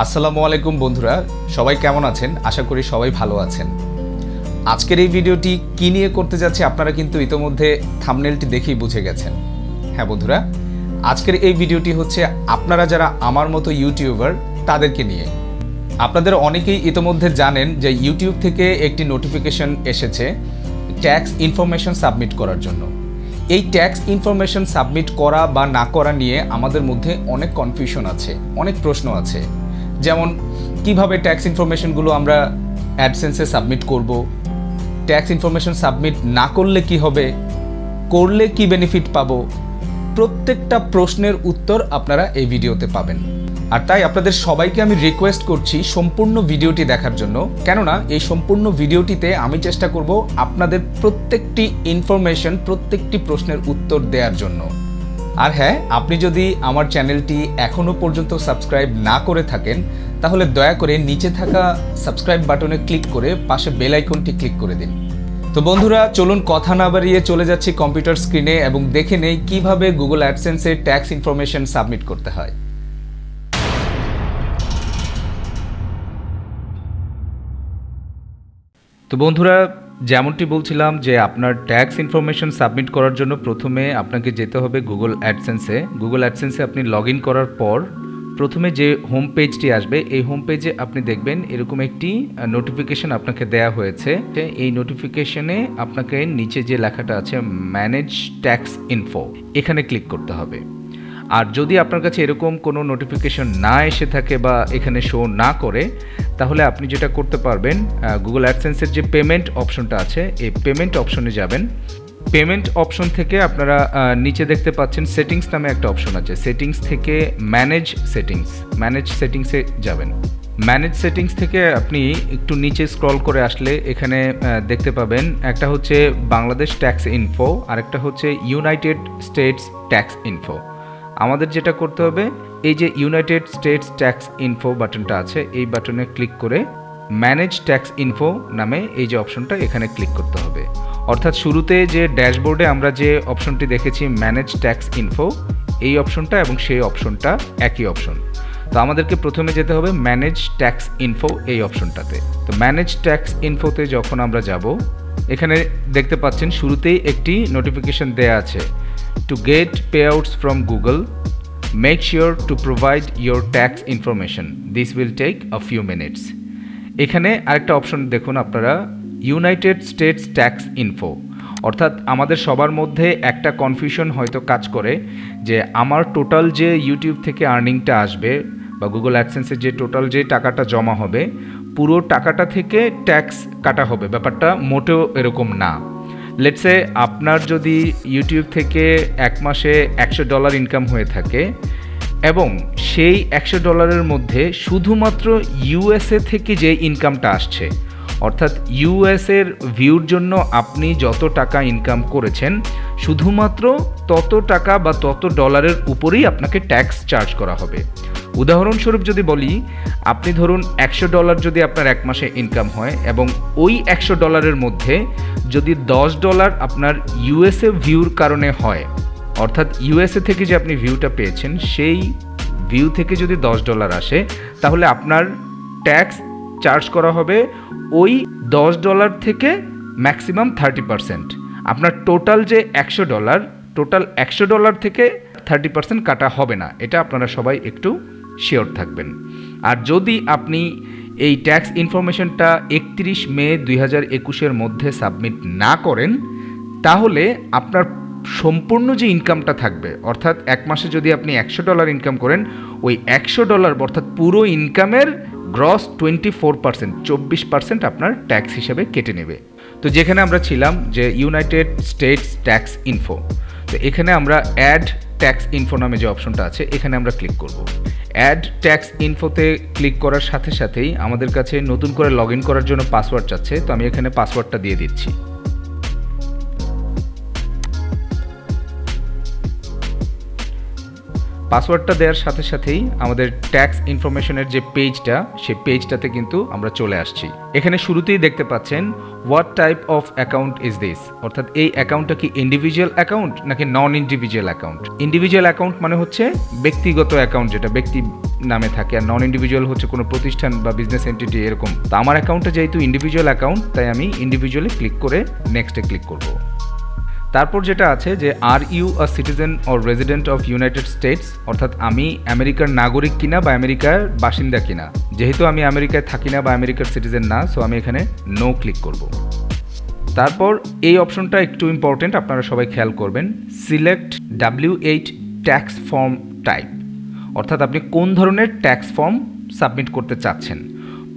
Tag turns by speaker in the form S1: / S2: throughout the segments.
S1: আসসালামু আলাইকুম বন্ধুরা, সবাই কেমন আছেন? আশা করি সবাই ভালো আছেন। আজকের এই ভিডিওটি কি নিয়ে করতে যাচ্ছি আপনারা কিন্তু ইতোমধ্যে থাম্বনেলটি দেখেই বুঝে গেছেন। হ্যাঁ বন্ধুরা, আজকের এই ভিডিওটি হচ্ছে আপনারা যারা আমার মতো ইউটিউবার তাদেরকে নিয়ে। আপনাদের অনেকেই ইতোমধ্যে জানেন যে ইউটিউব থেকে একটি নোটিফিকেশন এসেছে ট্যাক্স ইনফরমেশন সাবমিট করার জন্য। এই ট্যাক্স ইনফরমেশন সাবমিট করা বা না করা নিয়ে আমাদের মধ্যে অনেক কনফিউশন আছে, অনেক প্রশ্ন আছে। যেমন কিভাবে ট্যাক্স ইনফরমেশনগুলো আমরা অ্যাডসেন্সে সাবমিট করব, ট্যাক্স ইনফরমেশন সাবমিট না করলে কি হবে, করলে কি বেনিফিট পাবো, প্রত্যেকটা প্রশ্নের উত্তর আপনারা এই ভিডিওতে পাবেন। আর তাই আপনাদের সবাইকে আমি রিকোয়েস্ট করছি সম্পূর্ণ ভিডিওটি দেখার জন্য, কেননা এই সম্পূর্ণ ভিডিওটিতে আমি চেষ্টা করব আপনাদের প্রত্যেকটি ইনফরমেশন, প্রত্যেকটি প্রশ্নের উত্তর দেওয়ার জন্য। আর হ্যাঁ, আপনি যদি আমার চ্যানেলটি এখনও পর্যন্ত সাবস্ক্রাইব না করে থাকেন তাহলে দয়া করে নিচে থাকা সাবস্ক্রাইব বাটনে ক্লিক করে পাশে বেল আইকনটি ক্লিক করে দিন। তো বন্ধুরা, চলুন কথা না বাড়িয়ে চলে যাচ্ছি কম্পিউটার স্ক্রিনে এবং দেখে নেই কিভাবে গুগল অ্যাডসেন্সে ট্যাক্স ইনফরমেশন সাবমিট করতে হয়। তো বন্ধুরা, যেমনটি বলছিলাম যে আপনার ট্যাক্স ইনফরমেশন সাবমিট করার জন্য প্রথমে আপনাকে যেতে হবে গুগল অ্যাডসেন্সে। গুগল অ্যাডসেন্সে আপনি লগ ইন করার পর প্রথমে যে হোম পেজটি আসবে এই হোম পেজে আপনি দেখবেন এরকম একটি নোটিফিকেশন আপনাকে দেয়া হয়েছে। এই নোটিফিকেশনে আপনাকে নিচে যে লেখাটা আছে ম্যানেজ ট্যাক্স ইনফো, এখানে ক্লিক করতে হবে। আর যদি আপনার কাছে এরকম কোনো নোটিফিকেশন না এসে থাকে বা এখানে শো না করে, তাহলে আপনি যেটা করতে পারবেন, গুগল অ্যাডসেন্সের যে পেমেন্ট অপশনটা আছে এই পেমেন্ট অপশনে যাবেন। পেমেন্ট অপশন থেকে আপনারা নিচে দেখতে পাচ্ছেন সেটিংস নামে একটা অপশন আছে। সেটিংস থেকে ম্যানেজ সেটিংসে যাবেন। ম্যানেজ সেটিংস থেকে আপনি একটু নিচে স্ক্রল করে আসলে এখানে দেখতে পাবেন একটা হচ্ছে বাংলাদেশ ট্যাক্স ইনফো, আরেকটা হচ্ছে ইউনাইটেড স্টেটস ট্যাক্স ইনফো। আমাদের যেটা করতে হবে, এই যে ইউনাইটেড স্টেটস ট্যাক্স ইনফো বাটনটা আছে এই বাটনে ক্লিক করে ম্যানেজ ট্যাক্স ইনফো নামে এই যে অপশনটা এখানে ক্লিক করতে হবে। অর্থাৎ শুরুতে যে ড্যাশবোর্ডে আমরা যে অপশনটি দেখেছি ম্যানেজ ট্যাক্স ইনফো, এই অপশনটা এবং সেই অপশনটা একই অপশন। তো আমাদেরকে প্রথমে যেতে হবে ম্যানেজ ট্যাক্স ইনফো এই অপশনটাতে। তো ম্যানেজ ট্যাক্স ইনফোতে যখন আমরা যাব, এখানে দেখতে পাচ্ছেন শুরুতেই একটি নোটিফিকেশন দেয়া আছে, to get payouts from Google, make sure to provide your tax information. This will take a few minutes. এখানে আরেকটা অপশন দেখুন আপনারা, ইউনাইটেড স্টেটস ট্যাক্স ইনফো। অর্থাৎ আমাদের সবার মধ্যে একটা কনফিউশন হয়তো কাজ করে যে আমার টোটাল যে ইউটিউব থেকে আর্নিংটা আসবে বা গুগল অ্যাডসেন্সের যে টোটাল যে টাকাটা জমা হবে পুরো টাকাটা থেকে ট্যাক্স কাটা হবে। ব্যাপারটা মোটেও এরকম না। লেটসে আপনার যদি ইউটিউব থেকে এক মাসে $100 ইনকাম হয়ে থাকে এবং সেই $100 মধ্যে শুধুমাত্র ইউএসএ থেকে যে ইনকামটা আসছে, অর্থাৎ ইউএসের ভিউর জন্য আপনি যত টাকা ইনকাম করেছেন শুধুমাত্র তত টাকা বা তত ডলারের উপরেই আপনাকে ট্যাক্স চার্জ করা হবে। উদাহরণস্বরূপ যদি বলি, আপনি ধরুন $100 যদি আপনার এক মাসে ইনকাম হয় এবং ওই $100 মধ্যে যদি $10 আপনার ইউএসএ ভিউর কারণে হয়, অর্থাৎ ইউএসএ থেকে যে আপনি ভিউটা পেয়েছেন সেই ভিউ থেকে যদি $10 আসে, তাহলে আপনার ট্যাক্স চার্জ করা হবে ওই $10 থেকে ম্যাক্সিমাম 30%। আপনার টোটাল যে $100 থেকে 30% কাটা হবে না। এটা আপনারা সবাই একটু শিওর থাকবেন। আর যদি আপনি এই ট্যাক্স ইনফরমেশনটা 31 মে 2021 মধ্যে সাবমিট না করেন, তাহলে আপনার সম্পূর্ণ যে ইনকামটা থাকবে, অর্থাৎ এক মাসে যদি আপনি $100 ইনকাম করেন, ওই $100 অর্থাৎ পুরো ইনকামের গ্রস 24% আপনার ট্যাক্স হিসেবে কেটে নেবে। তো যেখানে আমরা ছিলাম যে ইউনাইটেড স্টেটস ট্যাক্স ইনফো, তো এখানে আমরা অ্যাড ট্যাক্স ইনফো নামে যে অপশনটা আছে এখানে আমরা ক্লিক করব। অ্যাড ট্যাক্স ইনফোতে ক্লিক করার সাথে সাথেই আমাদের কাছে নতুন করে লগ ইন করার জন্য পাসওয়ার্ড চাচ্ছে। তো আমি এখানে পাসওয়ার্ডটা দিয়ে দিচ্ছি। পাসওয়ার্ডটা দেওয়ার সাথে সাথেই আমাদের ট্যাক্স ইনফরমেশনের যে পেজটা, সেই পেজটাতে কিন্তু আমরা চলে আসছি। এখানে শুরুতেই দেখতে পাচ্ছেন what type of account is this, অর্থাৎ এই অ্যাকাউন্টটা কি ইন্ডিভিজুয়াল অ্যাকাউন্ট নাকি নন ইন্ডিভিজুয়াল অ্যাকাউন্ট। ইন্ডিভিজুয়াল অ্যাকাউন্ট মানে হচ্ছে ব্যক্তিগত অ্যাকাউন্ট, যেটা ব্যক্তি নামে থাকে, আর নন ইন্ডিভিজুয়াল হচ্ছে কোনো প্রতিষ্ঠান বা বিজনেস এন্টিটি এরকম। তো আমার অ্যাকাউন্টটা যেহেতু ইন্ডিভিজুয়াল অ্যাকাউন্ট, তাই আমি ইন্ডিভিজুয়ালি ক্লিক করে নেক্সটে ক্লিক করব। তারপর যেটা আছে যে are you a citizen or resident of United States, অর্থাৎ আমি আমেরিকার নাগরিক কিনা বা আমেরিকার বাসিন্দা কিনা। যেহেতু আমি আমেরিকায় থাকি না বা আমেরিকার সিটিজেন না, সো আমি এখানে নো ক্লিক করব। তারপর এই অপশনটা একটু ইম্পর্টেন্ট, আপনারা সবাই খেয়াল করবেন, select W8 tax form type, অর্থাৎ আপনি কোন ধরনের ট্যাক্স ফর্ম সাবমিট করতে চাচ্ছেন।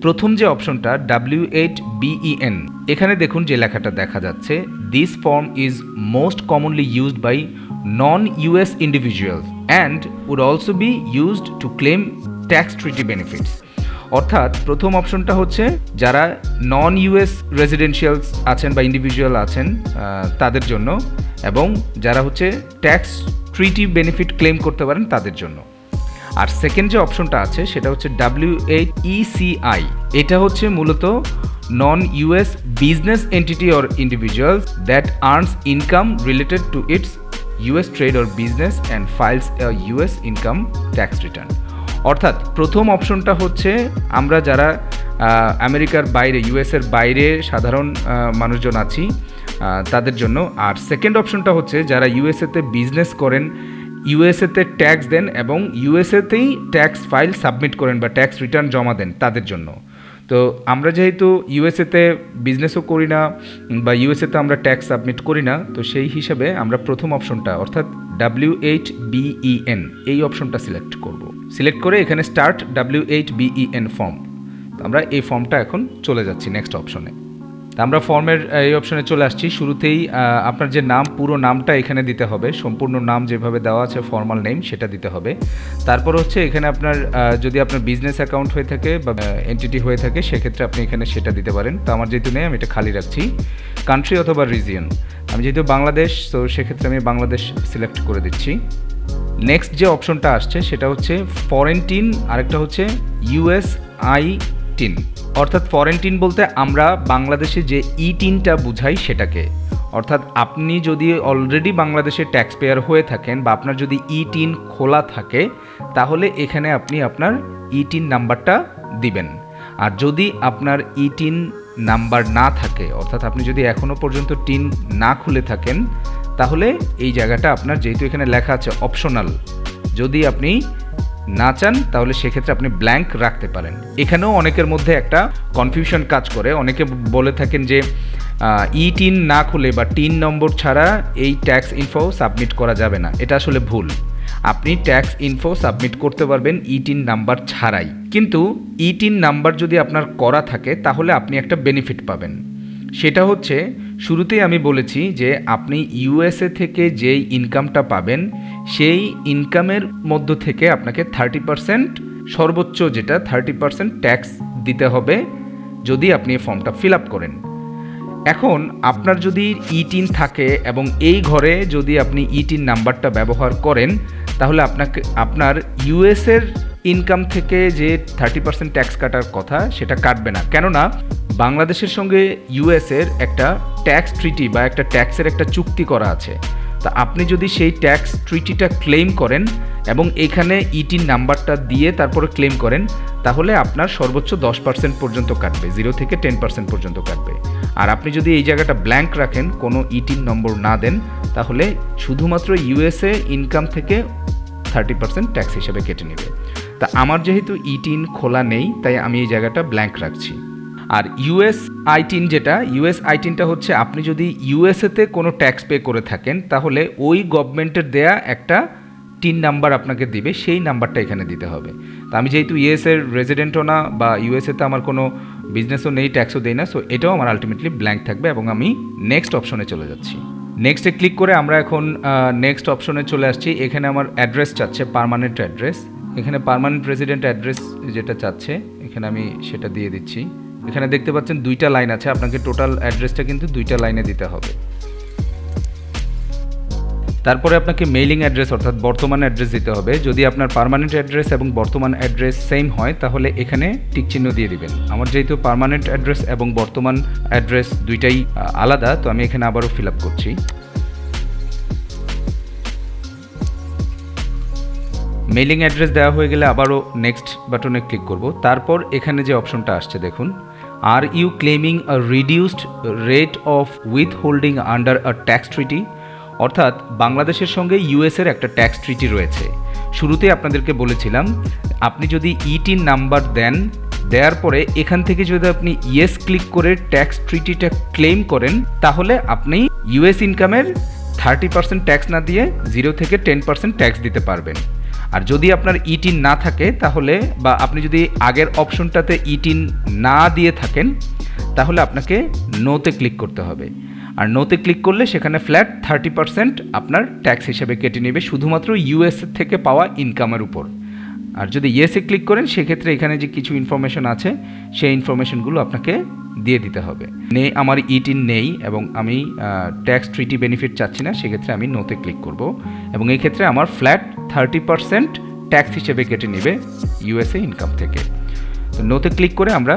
S1: প্রথম যে অপশনটা W8BEN, এখানে দেখুন যে লেখাটা দেখা যাচ্ছে, this form is most commonly used by non US individuals and would also be used to claim tax treaty benefits. অর্থাৎ প্রথম অপশনটা হচ্ছে যারা নন ইউএস রেসিডেন্সিয়ালস আছেন বা ইন্ডিভিজুয়াল আছেন তাদের জন্য, এবং যারা হচ্ছে ট্যাক্স ট্রিটি বেনিফিট ক্লেম করতে পারেন তাদের জন্য। আর সেকেন্ড যে অপশনটা আছে সেটা হচ্ছে W8ECI, এটা হচ্ছে মূলত নন US business entity or individuals that earns income related to its US trade or business and files a US income tax return. অর্থাৎ প্রথম অপশনটা হচ্ছে আমরা যারা আমেরিকার বাইরে, ইউএসের বাইরে সাধারণ মানুষজন আছি তাদের জন্য। আর সেকেন্ড অপশনটা হচ্ছে যারা ইউএসএতে বিজনেস করেন, ইউএসএতে ট্যাক্স দেন এবং ইউএসএতেই ট্যাক্স ফাইল সাবমিট করেন বা ট্যাক্স রিটার্ন জমা দেন তাদের জন্য। তো আমরা যেহেতু ইউএসএতে বিজনেসও করি না বা ইউএসএতে আমরা ট্যাক্স সাবমিট করি না, তো সেই হিসাবে আমরা প্রথম অপশনটা অর্থাৎ W8BEN এই অপশনটা সিলেক্ট করব। সিলেক্ট করে এখানে স্টার্ট W8BEN ফর্ম, তো আমরা এই ফর্মটা এখন চলে যাচ্ছি নেক্সট অপশনে। আমরা ফর্মের এই অপশনে চলে আসছি। শুরুতেই আপনার যে নাম, পুরো নামটা এখানে দিতে হবে, সম্পূর্ণ নাম যেভাবে দেওয়া আছে ফর্মাল নেম সেটা দিতে হবে। তারপর হচ্ছে এখানে আপনার যদি আপনার বিজনেস অ্যাকাউন্ট হয়ে থাকে বা এন্টিটি হয়ে থাকে সেক্ষেত্রে আপনি এখানে সেটা দিতে পারেন। তো আমার যেহেতু নেই আমি এটা খালি রাখছি। কান্ট্রি অথবা রিজিয়ন, আমি যেহেতু বাংলাদেশ, তো সেক্ষেত্রে আমি বাংলাদেশ সিলেক্ট করে দিচ্ছি। নেক্সট যে অপশনটা আসছে সেটা হচ্ছে ফরেন টিন, আরেকটা হচ্ছে USITIN। অর্থাৎ ফরেন টিন বলতে আমরা বাংলাদেশে যে ইটিনটা বুঝাই সেটাকে। অর্থাৎ আপনি যদি অলরেডি বাংলাদেশে ট্যাক্স পেয়ার হয়ে থাকেন বা আপনার যদি ইটিন খোলা থাকে, তাহলে এখানে আপনি আপনার ইটিন নাম্বারটা দিবেন। আর যদি আপনার ইটিন নাম্বার না থাকে, অর্থাৎ আপনি যদি এখনও পর্যন্ত টিন না খুলে থাকেন, তাহলে এই জায়গাটা আপনার, যেহেতু এখানে লেখা আছে অপশনাল, যদি আপনি না চান তাহলে সেক্ষেত্রে আপনি ব্ল্যাঙ্ক রাখতে পারেন। এখানেও অনেকের মধ্যে একটা কনফিউশন কাজ করে, অনেকে বলে থাকেন যে ইটিন না খুলে বা টিন নম্বর ছাড়া এই ট্যাক্স ইনফো সাবমিট করা যাবে না। এটা আসলে ভুল। আপনি ট্যাক্স ইনফো সাবমিট করতে পারবেন ইটিন নাম্বার ছাড়াই, কিন্তু ইটিন নাম্বার যদি আপনার করা থাকে তাহলে আপনি একটা বেনিফিট পাবেন। সেটা হচ্ছে, শুরুতেই আমি বলেছি যে আপনি ইউএসএ থেকে যেই ইনকামটা পাবেন সেই ইনকামের মধ্য থেকে আপনাকে 30%, সর্বোচ্চ যেটা 30% ট্যাক্স দিতে হবে যদি আপনি এই ফর্মটা ফিল আপ করেন। এখন আপনার যদি ইটিন থাকে এবং এই ঘরে যদি আপনি ইটিন নাম্বারটা ব্যবহার করেন, তাহলে আপনার ইউএসের ইনকাম থেকে যে 30% ট্যাক্স কাটার কথা সেটা কাটবে না। কেননা বাংলাদেশের সঙ্গে ইউএসের একটা ট্যাক্স ট্রিটি বা একটা ট্যাক্সের একটা চুক্তি করা আছে। তা আপনি যদি সেই ট্যাক্স ট্রিটিটা ক্লেম করেন এবং এখানে ইটিন নাম্বারটা দিয়ে তারপরে ক্লেম করেন, তাহলে আপনার সর্বোচ্চ 10% পর্যন্ত কাটবে, 0 থেকে 10% পর্যন্ত কাটবে। আর আপনি যদি এই জায়গাটা ব্ল্যাঙ্ক রাখেন, কোনো ইটিন নম্বর না দেন, তাহলে শুধুমাত্র ইউএসএ ইনকাম থেকে 30% ট্যাক্স হিসেবে কেটে নেবে। তা আমার যেহেতু ইটিন খোলা নেই, তাই আমি এই জায়গাটা ব্ল্যাঙ্ক রাখছি। আর USITIN যেটা, USITINটা হচ্ছে আপনি যদি ইউএসএতে কোনো ট্যাক্স পে করে থাকেন, তাহলে ওই গভর্নমেন্টের দেয়া একটা টিন নাম্বার আপনাকে দিবে, সেই নাম্বারটা এখানে দিতে হবে। তো আমি যেহেতু ইউএসএর রেজিডেন্টও না বা ইউএসএতে আমার কোনো বিজনেসও নেই, ট্যাক্সও দেই না, সো এটাও আমার আলটিমেটলি ব্ল্যাঙ্ক থাকবে এবং আমি নেক্সট অপশনে চলে যাচ্ছি। নেক্সটে ক্লিক করে আমরা এখন নেক্সট অপশনে চলে আসছি। এখানে আমার অ্যাড্রেস চাচ্ছে, পার্মানেন্ট অ্যাড্রেস। এখানে পার্মানেন্ট রেসিডেন্ট অ্যাড্রেস যেটা চাচ্ছে, এখানে আমি সেটা দিয়ে দিচ্ছি। এখানে দেখতে পাচ্ছেন 2টা লাইন আছে, আপনাকে টোটাল অ্যাড্রেসটা কিন্তু 2টা লাইনে দিতে হবে। তারপরে আপনাকে মেইলিং অ্যাড্রেস অর্থাৎ বর্তমান অ্যাড্রেস দিতে হবে। যদি আপনার পার্মানেন্ট অ্যাড্রেস এবং বর্তমান অ্যাড্রেস সেম হয় তাহলে এখানে টিক চিহ্ন দিয়ে দিবেন। আমার যেহেতু পার্মানেন্ট অ্যাড্রেস এবং বর্তমান অ্যাড্রেস দুইটাই আলাদা, তো আমি এখানে আবারও ফিল আপ করছি। মেইলিং অ্যাড্রেস দেওয়া হয়ে গেলে আবারও নেক্সট বাটনে ক্লিক করব। তারপর এখানে যে অপশনটা আসছে দেখুন, are you claiming a reduced rate of withholding under a tax ট্রিটি, অর্থাৎ বাংলাদেশের সঙ্গে ইউএসের একটা ট্যাক্স ট্রিটি রয়েছে। শুরুতে আপনাদেরকে বলেছিলাম আপনি যদি eTIN নাম্বার দেওয়ার পরে এখান থেকে যদি আপনি ইয়েস ক্লিক করে ট্যাক্স ট্রিটিটা ক্লেম করেন তাহলে আপনি ইউএস ইনকামের 30% ট্যাক্স না দিয়ে 0 থেকে 10% ট্যাক্স দিতে পারবেন। আর যদি আপনার eTIN না থাকে তাহলে, বা আপনি যদি আগের অপশনটাতে eTIN না দিয়ে থাকেন তাহলে আপনাকে নোতে ক্লিক করতে হবে। আর নোতে ক্লিক করলে সেখানে ফ্ল্যাট 30% আপনার ট্যাক্স হিসেবে কেটে নেবে শুধুমাত্র ইউএস থেকে পাওয়া ইনকামের উপর। আর যদি ইয়েসে ক্লিক করেন সেক্ষেত্রে এখানে যে কিছু ইনফরমেশন আছে সেই ইনফরমেশনগুলো আপনাকে দিয়ে দিতে হবে। আমার eTIN নেই এবং আমি ট্যাক্স ট্রিটি বেনিফিট চাচ্ছি না, সেক্ষেত্রে আমি নোতে ক্লিক করব এবং এই ক্ষেত্রে আমার ফ্ল্যাট 30% ট্যাক্স হিসেবে কেটে নেবে ইউএসএ ইনকাম থেকে। তো নোতে ক্লিক করে আমরা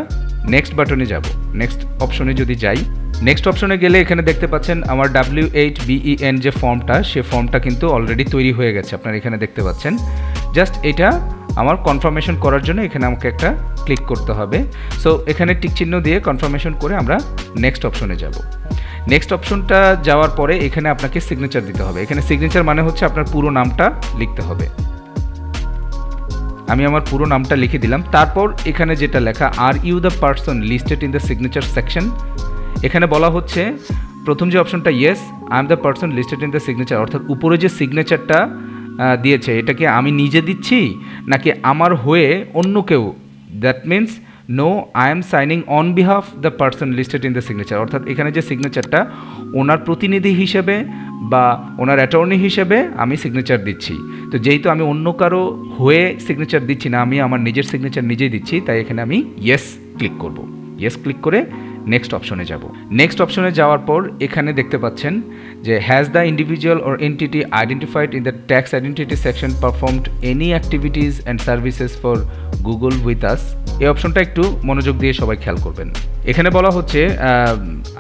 S1: নেক্সট বাটনে যাব। নেক্সট অপশনে যদি যাই, নেক্সট অপশনে গেলে এখানে দেখতে পাচ্ছেন আমার W8BEN যে ফর্মটা, সে ফর্মটা কিন্তু অলরেডি তৈরি হয়ে গেছে, আপনারা এখানে দেখতে পাচ্ছেন। জাস্ট এটা আমার কনফার্মেশন করার জন্য এখানে আমাকে একটা ক্লিক করতে হবে। সো এখানে টিক চিহ্ন দিয়ে কনফার্মেশন করে আমরা নেক্সট অপশনে যাব। নেক্সট অপশনটা যাওয়ার পরে এখানে আপনাকে সিগনেচার দিতে হবে। এখানে সিগনেচার মানে হচ্ছে আপনার পুরো নামটা লিখতে হবে। আমি আমার পুরো নামটা লিখে দিলাম। তারপর এখানে যেটা লেখা, are you the person listed in the signature section, এখানে বলা হচ্ছে প্রথম যে অপশনটা yes, I am the person listed in the signature, অর্থাৎ উপরে যে সিগনেচারটা দিয়েছে এটা কি আমি নিজে দিচ্ছি নাকি আমার হয়ে অন্য কেউ, that means no I am signing on behalf the person listed in the signature, অর্থাৎ এখানে যে সিগনেচারটা ওনার প্রতিনিধি হিসেবে বা ওনার অ্যাটর্নি হিসেবে আমি সিগনেচার দিচ্ছি। তো যেহেতু আমি অন্য কারো হয়ে সিগনেচার দিচ্ছি না, আমি আমার নিজের সিগনেচার নিজেই দিচ্ছি, তাই এখানে আমি ইয়েস ক্লিক করব। ইয়েস ক্লিক করে নেক্সট অপশনে যাব। নেক্সট অপশনে যাওয়ার পর এখানে দেখতে পাচ্ছেন যে has the individual or entity identified in the tax identity section performed any activities and services for Google with us. এই অপশনটা একটু মনোযোগ দিয়ে সবাই খেয়াল করবেন। এখানে বলা হচ্ছে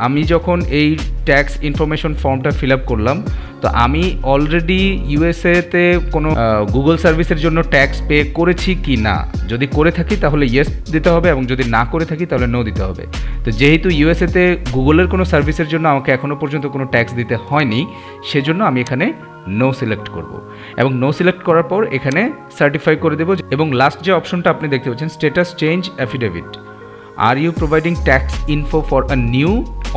S1: আমি যখন এই ট্যাক্স ইনফরমেশন ফর্মটা ফিল আপ করলাম, তো আমি অলরেডি ইউএসএতে কোনো গুগল সার্ভিসের জন্য ট্যাক্স পে করেছি কি না। যদি করে থাকি তাহলে ইয়েস দিতে হবে এবং যদি না করে থাকি তাহলে নো দিতে হবে। তো যেহেতু ইউএসএতে গুগলের কোনো সার্ভিসের জন্য আমাকে এখনও পর্যন্ত কোনো ট্যাক্স দিতে হয়নি, সেজন্য আমি এখানে নো সিলেক্ট করব এবং নো সিলেক্ট করার পর এখানে সার্টিফাই করে দেবো। এবং লাস্ট যে অপশনটা আপনি দেখতে পাচ্ছেন status change affidavit, are you providing tax info for a new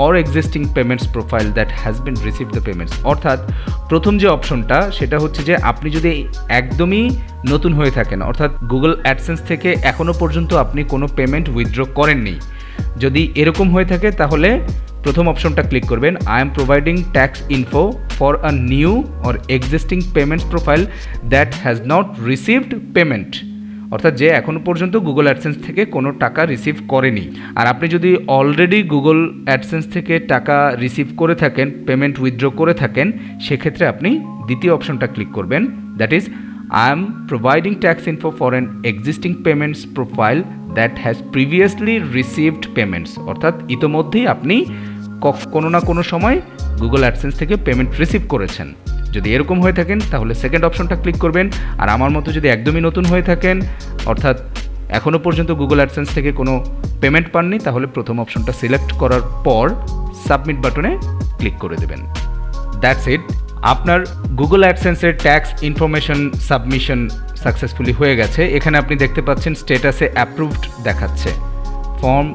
S1: or existing payments profile that has been received the payments, অর্থাৎ প্রথম যে অপশনটা সেটা হচ্ছে যে আপনি যদি একদমই নতুন হয়ে থাকেন, অর্থাৎ গুগল অ্যাডসেন্স থেকে এখনও পর্যন্ত আপনি কোনো পেমেন্ট উইথড্র করেননি, যদি এরকম হয়ে থাকে তাহলে প্রথম অপশনটা ক্লিক করবেন, I am providing tax info for a new or existing payments profile that has not received payment, অর্থাৎ যে এখনও পর্যন্ত গুগল অ্যাডসেন্স থেকে কোনো টাকা রিসিভ করেনি। আর আপনি যদি অলরেডি গুগল অ্যাডসেন্স থেকে টাকা রিসিভ করে থাকেন, পেমেন্ট উইথড্র করে থাকেন, সেক্ষেত্রে আপনি দ্বিতীয় অপশনটা ক্লিক করবেন, that is I am providing tax info for an existing payments profile that has previously received payments, অর্থাৎ ইতোমধ্যেই আপনি কোনো না কোনো সময় গুগল অ্যাডসেন্স থেকে পেমেন্ট রিসিভ করেছেন। যদি এরকম হয়ে থাকেন তাহলে সেকেন্ড অপশনটা ক্লিক করবেন। আর আমার মতো যদি একদমই নতুন হয়ে থাকেন, অর্থাৎ এখনও পর্যন্ত গুগল অ্যাডসেন্স থেকে কোনো পেমেন্ট পাননি, তাহলে প্রথম অপশনটা সিলেক্ট করার পর সাবমিট বাটনে ক্লিক করে দেবেন। দ্যাটস ইট, আপনার গুগল অ্যাডসেন্সের ট্যাক্স ইনফরমেশন সাবমিশন সাকসেসফুলি হয়ে গেছে। এখানে আপনি দেখতে পাচ্ছেন স্ট্যাটাসে অ্যাপ্রুভড দেখাচ্ছে, ফর্ম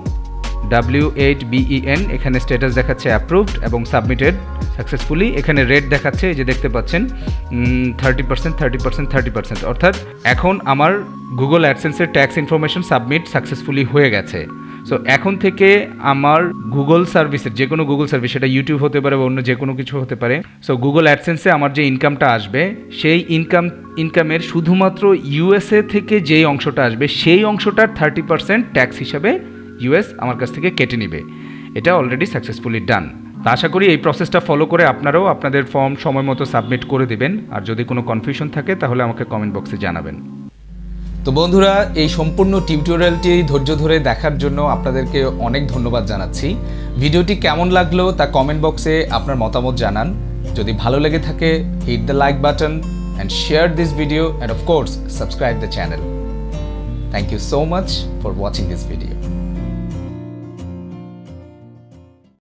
S1: W8BEN এখানে স্ট্যাটাস দেখাচ্ছে অ্যাপ্রুভড এবং সাবমিটেড সাকসেসফুলি। এখানে রেট দেখাচ্ছে, এই যে দেখতে পাচ্ছেন 30%, 30%, 30%, অর্থাৎ এখন আমার গুগল অ্যাডসেন্সের ট্যাক্স ইনফরমেশন সাবমিট সাকসেসফুলি হয়ে গেছে। সো এখন থেকে আমার গুগল সার্ভিসের যে কোনো গুগল সার্ভিস, সেটা ইউটিউব হতে পারে বা অন্য যে কোনো কিছু হতে পারে, সো গুগল অ্যাডসেন্সে আমার যে ইনকামটা আসবে সেই ইনকামের শুধুমাত্র ইউএসএ থেকে যেই অংশটা আসবে সেই অংশটার 30% ট্যাক্স হিসাবে ইউএস আমার কাছ থেকে কেটে নেবে। এটা অলরেডি সাকসেসফুলি ডান। তা আশা করি এই প্রসেসটা ফলো করে আপনারাও আপনাদের ফর্ম সময় মতো সাবমিট করে দিবেন। আর যদি কোনো কনফিউশন থাকে তাহলে আমাকে কমেন্ট বক্সে জানাবেন। তো বন্ধুরা, এই সম্পূর্ণ টিউটোরিয়ালটি ধৈর্য ধরে দেখার জন্য আপনাদেরকে অনেক ধন্যবাদ জানাচ্ছি। ভিডিওটি কেমন লাগলো তা কমেন্ট বক্সে আপনার মতামত জানান। যদি ভালো লেগে থাকে, hit the like button and share this video, and of course subscribe the channel. Thank you so much for watching this video.